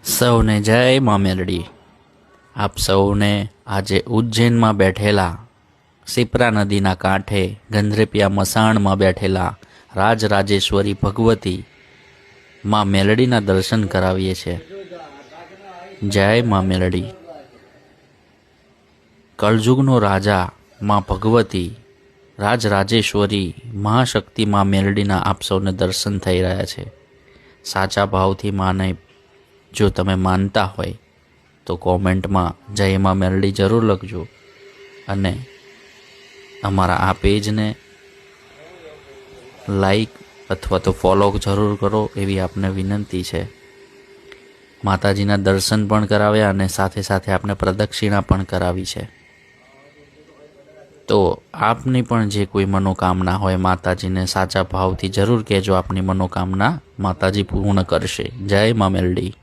સૌને જય મા મેલડી। આપ સૌને આજે ઉજ્જૈનમાં બેઠેલા, શિપ્રા નદીના કાંઠે ગંધરેપિયા મસાણમાં બેઠેલા રાજરાજેશ્વરી ભગવતી મા મેલડીના દર્શન કરાવીએ છીએ। જય મા મેલડી। કળજુગનો રાજા મા ભગવતી રાજરાજેશ્વરી મહાશક્તિ મા મેલડીના આપ સૌને દર્શન થઈ રહ્યા છે। સાચા ભાવથી માને જો તમે માનતા હોય તો કોમેન્ટમાં જય મા મેલડી જરૂર લખજો અને અમારા આ પેજને લાઈક અથવા તો ફોલો જરૂર કરો એવી આપને વિનંતી છે। માતાજીના દર્શન પણ કરાવ્યા અને સાથે સાથે આપણે પ્રદક્ષિણા પણ કરાવી છે। તો આપની પણ જે કોઈ મનોકામના હોય માતાજીને સાચા ભાવથી જરૂર કહેજો, આપની મનોકામના માતાજી પૂર્ણ કરશે। જય મા મેલડી।